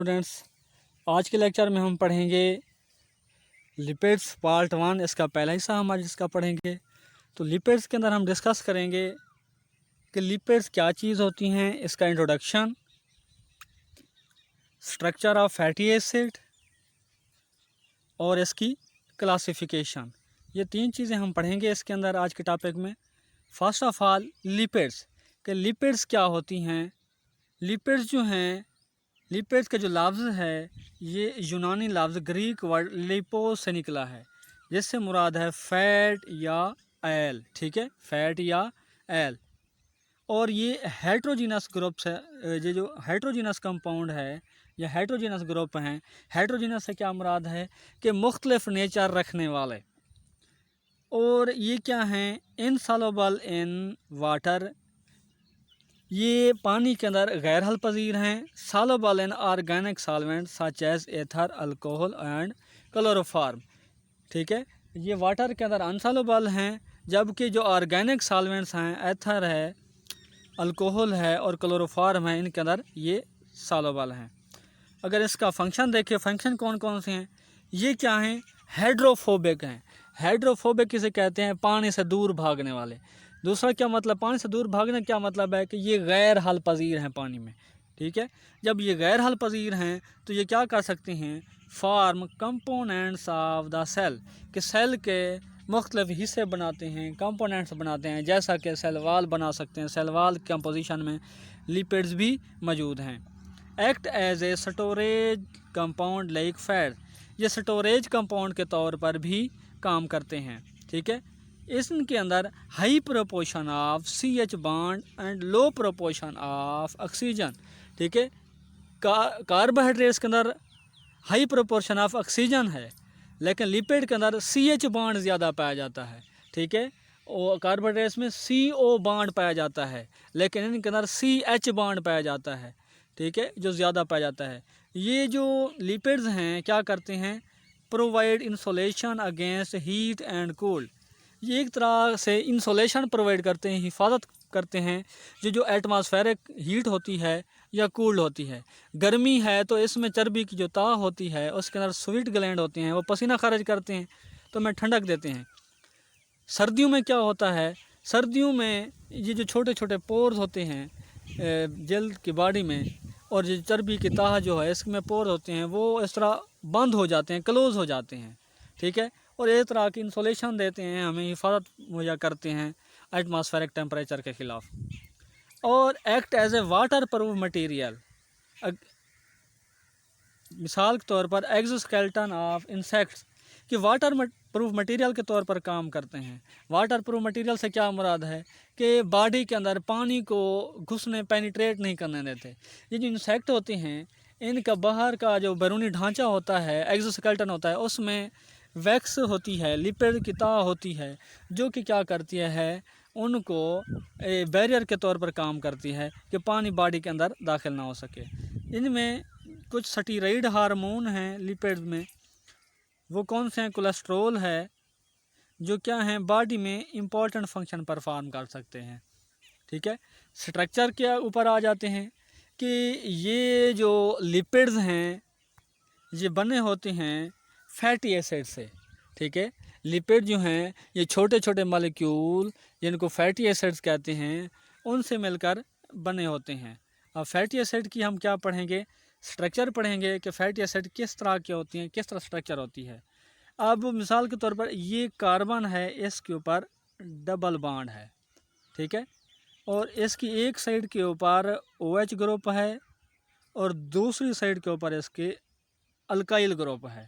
Students, आज के lecture में हम पढ़ेंगे लिपिड्स पार्ट 1। इसका पहला हिस्सा हम आज इसका पढ़ेंगे। तो लिपिड्स के अंदर हम डिस्कस करेंगे कि लिपिड्स क्या चीज़ होती हैं, इसका introduction, structure of fatty acid और इसकी क्लासिफिकेशन। ये 3 चीज़ें हम पढ़ेंगे इसके अंदर आज के टॉपिक में। फर्स्ट ऑफ ऑल लिपिड्स कि लिपिड्स क्या होती हैं। लिपिड्स जो हैं, लिपिड्स का जो लफ्ज़ है ये यूनानी लफ्ज़ ग्रीक वर्ड लिपो से निकला है, जिससे मुराद है फैट या एल। ठीक है, फैट या एल। और ये हेट्रोजीनस ग्रुप से, ये जो हेट्रोजीनस कंपाउंड है या हेट्रोजीनस ग्रुप हैं, हेट्रोजीनस से क्या मुराद है कि मुख्तलिफ नेचर रखने वाले। और ये क्या हैं, इनसॉल्युबल इन वाटर, ये पानी के अंदर गैर हल पजीर हैं। Soluble in organic solvent such as ether, alcohol and chloroform. ठीक है, ये वाटर के अंदर अनसॉल्युबल हैं, जबकि जो ऑर्गेनिक सॉल्वेंट्स हैं, एथर है, अल्कोहल है और क्लोरोफॉर्म है, इनके अंदर ये सॉल्युबल हैं। अगर इसका फंक्शन देखें, फंक्शन कौन कौन से हैं, ये क्या हैं, हाइड्रोफोबिक हैं। हाइड्रोफोबिक किसे कहते हैं, पानी से दूर भागने वाले। दूसरा क्या मतलब, पानी से दूर भागने क्या मतलब है कि ये गैर हल पजीर हैं पानी में। ठीक है, जब ये गैर हल पजीर हैं तो ये क्या कर सकते हैं, form components of the cell, कि सेल के मुख्तलिफ हिस्से बनाते हैं, कंपोनेंट्स बनाते हैं, जैसा कि सेल वाल बना सकते हैं। सेल वाल कंपोजिशन में लिपिड्स भी मौजूद हैं। Act as a storage compound like fat, ये स्टोरेज कंपाउंड के तौर पर भी काम करते हैं। ठीक है, इसके अंदर high proportion of CH bond and low proportion of oxygen. ठीक है, कार्बोहाइड्रेट्स के अंदर हाई प्रोपोर्शन ऑफ ऑक्सीजन है, लेकिन लिपिड के अंदर CH बॉन्ड ज़्यादा पाया जाता है। ठीक है, और कार्बोहाइड्रेट्स में CO बॉन्ड पाया जाता है, लेकिन इनके अंदर CH बॉन्ड पाया जाता है। ठीक है, जो ज़्यादा पाया जाता है। ये जो लिपिड्स हैं क्या करते हैं, provide insulation against heat and cold, ये एक तरह से इंसुलेशन प्रोवाइड करते हैं, हिफाजत करते हैं जो एटमॉस्फेरिक हीट होती है या कूल्ड होती है। गर्मी है तो इसमें चर्बी की जो ताह होती है, उसके अंदर स्वीट ग्लैंड होते हैं, वो पसीना खारिज करते हैं तो हमें ठंडक देते हैं। सर्दियों में क्या होता है, सर्दियों में ये जो छोटे छोटे पोर्स होते हैं जल्द की बॉडी में, और जो चर्बी की ताह जो है इसमें पोर होते हैं, वो इस तरह बंद हो जाते हैं, क्लोज़ हो जाते हैं। ठीक है, और एक तरह की इंसुलेशन देते हैं, हमें हिफाजत मुहैया करते हैं एटमॉस्फेरिक टेम्परेचर के ख़िलाफ़। और act as a waterproof material, मिसाल के तौर पर एक्सोस्केलेटन ऑफ इंसेक्ट्स, कि वाटर प्रूफ मटेरियल के तौर पर काम करते हैं। वाटर प्रूफ मटेरियल से क्या मुराद है कि बॉडी के अंदर पानी को घुसने, पेनिट्रेट नहीं करने देते। ये जो इंसेक्ट होते हैं, इनका बाहर का जो बैरूनी ढांचा होता है, एक्सोस्केलेटन होता है, उसमें वैक्स होती है, लिपिड की ताह होती है, जो कि क्या करती है, उनको बैरियर के तौर पर काम करती है कि पानी बॉडी के अंदर दाखिल ना हो सके। इनमें कुछ स्टीरॉयड हार्मोन हैं लिपिड में, वो कौन से हैं, कोलेस्ट्रॉल है, जो क्या हैं, बॉडी में इम्पॉर्टेंट फंक्शन परफॉर्म कर सकते हैं। ठीक है, स्ट्रक्चर के ऊपर आ जाते हैं कि ये जो लिपिड्स हैं ये बने होते हैं फैटी एसिड से। ठीक है, लिपिड जो हैं ये छोटे छोटे मॉलिक्यूल जिनको फैटी एसिड्स कहते हैं, उनसे मिलकर बने होते हैं। अब फैटी एसिड की हम क्या पढ़ेंगे, स्ट्रक्चर पढ़ेंगे कि फैटी एसिड किस तरह की होती हैं, किस तरह स्ट्रक्चर होती है। अब मिसाल के तौर पर ये कार्बन है, इसके ऊपर डबल बॉन्ड है। ठीक है, और इसकी एक साइड के ऊपर OH ग्रुप है और दूसरी साइड के ऊपर इसके अल्काइल ग्रुप है।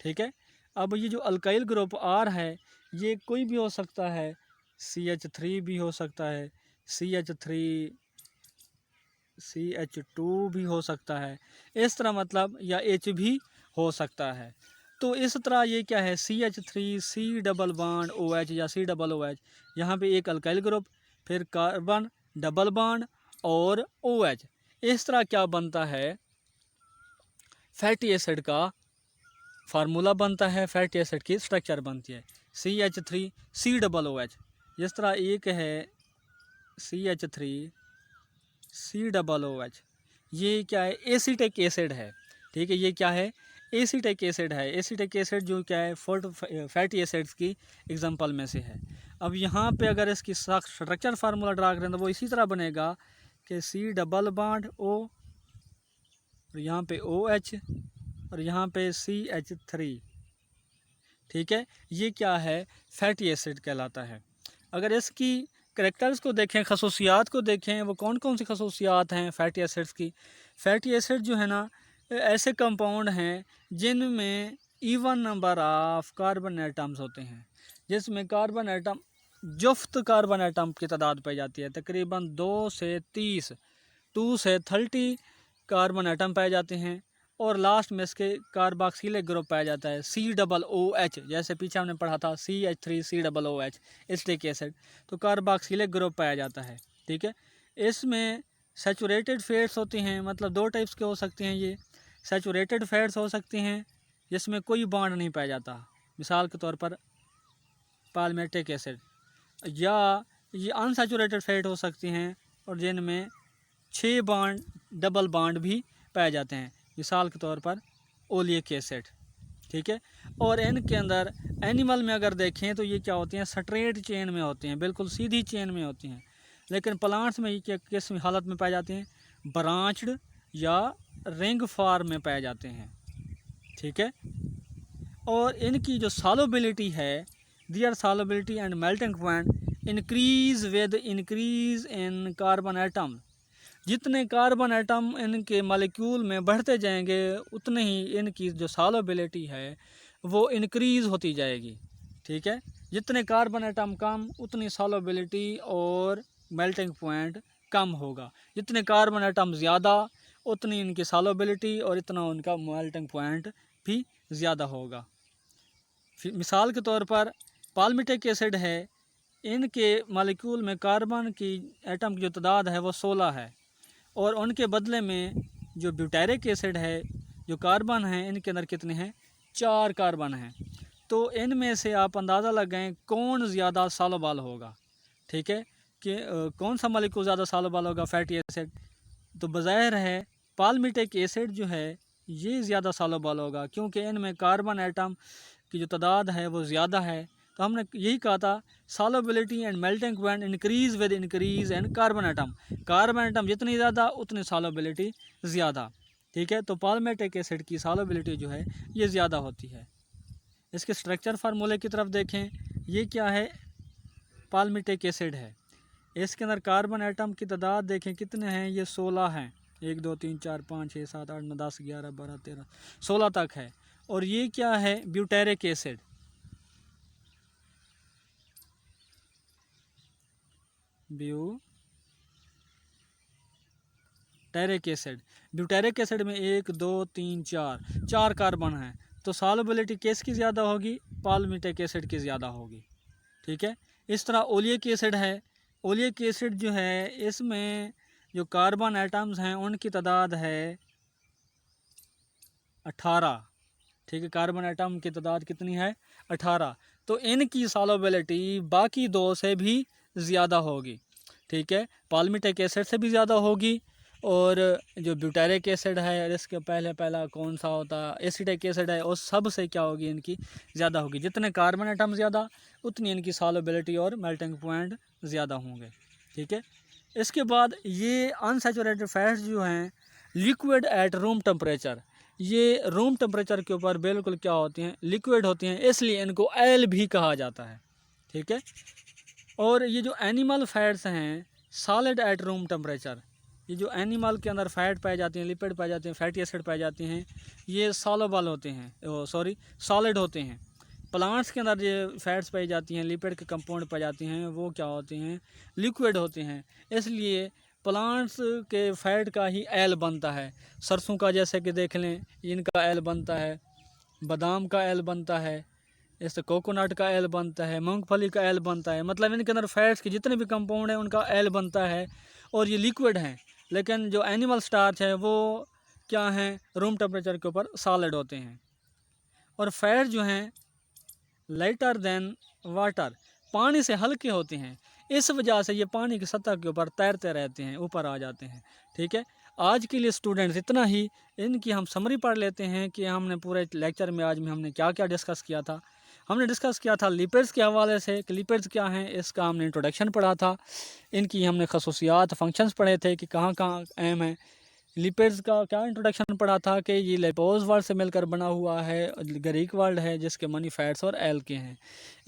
ठीक है, अब ये जो अल्काइल ग्रुप R है, ये कोई भी हो सकता है, CH3 भी हो सकता है, CH2 भी हो सकता है, इस तरह मतलब, या H भी हो सकता है। तो इस तरह ये क्या है, CH3 C double bond OH या C डबल OH, यहाँ पे एक अल्काइल ग्रुप, फिर कार्बन डबल बॉन्ड और OH। इस तरह क्या बनता है, फैटी एसिड का फार्मूला बनता है, फैटी एसिड की स्ट्रक्चर बनती है CH3 C डबल OH। जिस तरह एक है CH3 C डबल OH, ये क्या है, एसिटिक एसिड है। ठीक है, ये क्या है, एसिटिक एसिड है। एसिटिक एसिड जो क्या है, फैटी एसिड्स की एग्जांपल में से है। अब यहाँ पे अगर इसकी स्ट्रक्चर फार्मूला ड्रा करें तो वो इसी तरह बनेगा कि सी डबल बॉन्ड ओ, और यहाँ पे ओ एच, और यहाँ पे CH3। ठीक है, ये क्या है, फैटी एसिड कहलाता है। अगर इसकी करेक्टर्स को देखें, खसूसियात को देखें, वो कौन कौन सी खसूसियात हैं फैटी एसिड्स की। फैटी एसिड जो है ना, ऐसे कंपाउंड हैं जिनमें even number of carbon atoms होते हैं, जिसमें कार्बन एटम, जुफ्त कार्बन एटम की तादाद पाई जाती है तकरीबन 2 से 30, 2 से 30 कार्बन एटम पाए जाते हैं। और लास्ट में इसके कार्बोक्सिलिक ग्रुप पाया जाता है COOH, जैसे पीछे हमने पढ़ा था CH3 COOH एसिटिक एसिड, तो कार्बोक्सिलिक ग्रुप पाया जाता है। ठीक है, इसमें सैचुरेटेड फैट्स होती हैं, मतलब 2 टाइप्स के हो सकते हैं ये। सैचुरेटेड फैट्स हो सकती हैं जिसमें कोई बॉन्ड नहीं पाया जाता, मिसाल के तौर पर पाल्मेटिक एसिड, या ये अनसैचुरेटेड फैट हो सकती हैं और जिनमें 6 बॉन्ड, डबल बॉन्ड भी पाए जाते हैं, मिसाल के तौर पर ओलिक एसिड। ठीक है, और इनके अंदर एनिमल में अगर देखें तो ये क्या होती हैं, स्ट्रेट चेन में होती हैं, बिल्कुल सीधी चेन में होती हैं। लेकिन प्लांट्स में ये किस हालत में पाए जाते हैं, ब्रांच्ड या रिंग फॉर्म में पाए जाते हैं। ठीक है, और इनकी जो सॉल्युबिलिटी है, their solubility and melting point increase with increase in carbon atom. जितने कार्बन एटम इनके मॉलिक्यूल में बढ़ते जाएंगे उतने ही इनकी जो सॉल्युबिलिटी है वो इंक्रीज़ होती जाएगी। ठीक है, जितने कार्बन एटम कम उतनी सॉल्युबिलिटी और मेल्टिंग पॉइंट कम होगा, जितने कार्बन एटम ज़्यादा उतनी इनकी सॉल्युबिलिटी और इतना उनका मेल्टिंग पॉइंट भी ज़्यादा होगा। मिसाल के तौर पर पाल्मिटिक एसिड है, इनके मॉलिक्यूल में कार्बन की एटम की जो तादाद है वो 16 है, और उनके बदले में जो ब्यूटेरिक एसिड है, जो कार्बन है इनके अंदर कितने हैं, 4 कार्बन हैं। तो इनमें से आप अंदाज़ा लगाएं कौन ज़्यादा सॉल्युबल होगा। ठीक है, कि कौन सा मॉलिक्यूल ज़्यादा सॉल्युबल होगा, फैटी एसिड। तो बज़ाहिर है पाल्मिटिक एसिड जो है ये ज़्यादा सॉल्युबल होगा, क्योंकि इनमें कार्बन एटम की जो तादाद है वो ज़्यादा है। तो हमने यही कहा था solubility and melting point increase with increase and carbon atom. Carbon atom जितनी ज़्यादा उतनी सॉल्युबिलिटी ज़्यादा। ठीक है, तो पाल्मिटिक एसिड की सॉल्युबिलिटी जो है ये ज़्यादा होती है। इसके स्ट्रक्चर फार्मूले की तरफ देखें, ये क्या है, पाल्मिटिक एसिड है, इसके अंदर कार्बन एटम की तादाद देखें कितने हैं, ये 16 हैं। 1 2 3 4 5 6 7 8 9 10 11 12 13 16 तक है। और ये क्या है, butyric acid. Butyric acid, butyric acid में 1 2 3 4 कार्बन हैं, तो सॉल्युबिलिटी किसकी ज़्यादा होगी, पाल्मिटिक एसिड की ज़्यादा होगी। ठीक है, इस तरह ओलिक एसिड है, ओलिक एसिड जो है इसमें जो कार्बन एटम्स हैं उनकी तादाद है 18। ठीक है, कार्बन एटम की तादाद कितनी है, 18। तो इनकी सॉल्युबिलिटी बाकी 2 से भी ज़्यादा होगी। ठीक है, पाल्मिटिक एसिड से भी ज़्यादा होगी, और जो ब्यूटेरिक एसिड है इसके पहला कौन सा होता है, एसिटिक एसिड है, उस सब से क्या होगी, इनकी ज़्यादा होगी। जितने कार्बन एटम ज़्यादा उतनी इनकी सॉल्युबिलिटी और मेल्टिंग पॉइंट ज़्यादा होंगे। ठीक है, इसके बाद ये अनसैचुरेटेड फैट्स जो हैं लिक्विड एट रूम टेम्परेचर, ये रूम टेम्परेचर के ऊपर बिल्कुल क्या होती हैं, लिक्विड होती हैं, इसलिए इनको एल भी कहा जाता है। ठीक है, और ये जो एनिमल फैट्स हैं सॉलिड एट रूम टेम्परेचर, ये जो एनिमल के अंदर फैट पाए जाते हैं, लिपिड पाए जाते हैं, फैटी एसिड पाए जाते हैं, ये सॉल्युबल होते हैं, सॉलिड होते हैं। प्लांट्स के अंदर ये फैट्स पाई जाती हैं, लिपिड के कंपाउंड पाए जाते हैं, वो क्या होते हैं, लिक्विड होते हैं। इसलिए प्लांट्स के फैट का ही एल बनता है। सरसों का जैसे कि देख लें, इनका एल बनता है, बादाम का एल बनता है, इससे कोकोनट का एल बनता है, मूंगफली का एल बनता है। मतलब इनके अंदर फैट्स के जितने भी कंपाउंड हैं उनका एल बनता है, और ये लिक्विड हैं। लेकिन जो एनिमल स्टार्च है वो क्या हैं, रूम टेम्परेचर के ऊपर सॉलिड होते हैं। और फैट जो हैं लाइटर देन वाटर, पानी से हल्के होते हैं, इस वजह से ये पानी की सतह के ऊपर तैरते रहते हैं, ऊपर आ जाते हैं। ठीक है, आज के लिए स्टूडेंट्स इतना ही। इनकी हम समरी पढ़ लेते हैं कि हमने पूरे लेक्चर में आज में हमने क्या क्या डिस्कस किया था। हमने डिस्कस किया था लिपिड्स के हवाले से कि लिपिड्स क्या हैं, इसका हमने इंट्रोडक्शन पढ़ा था। इनकी हमने खसूसियात फंक्शंस पढ़े थे कि कहाँ कहाँ अहम है। लिपिड्स का क्या इंट्रोडक्शन पढ़ा था कि ये लिपोज वर्ड से मिलकर बना हुआ है, ग्रीक वर्ड है जिसके मनी फैट्स और एल के हैं।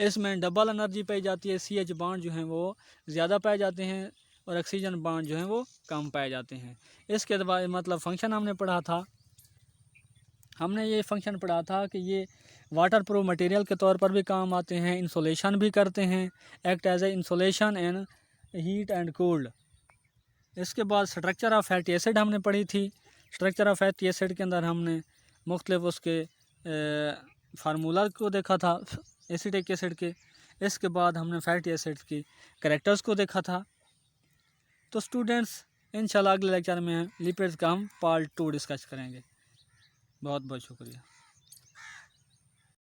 इसमें डबल एनर्जी पाई जाती है, CH बॉन्ड जो हैं वो ज़्यादा पाए जाते हैं और ऑक्सीजन बॉन्ड जो हैं वो कम पाए जाते हैं। इसके बाद मतलब फंक्शन हमने पढ़ा था, हमने ये फंक्शन पढ़ा था कि ये वाटर प्रूफ मटेरियल के तौर पर भी काम आते हैं, इंसुलेशन भी करते हैं, act as a insulation and heat and cold. इसके बाद स्ट्रक्चर ऑफ फैटी एसिड हमने पढ़ी थी। स्ट्रक्चर ऑफ फैटी एसिड के अंदर हमने मुख्तलिफ उसके फार्मूला को देखा था एसिटिक एसिड के। इसके बाद हमने फैटी एसिड की कैरेक्टर्स को देखा था। तो स्टूडेंट्स इंशाल्लाह अगले लेक्चर में लिपिड्स का हम पार्ट 2 डिस्कस करेंगे। बहुत बहुत शुक्रिया।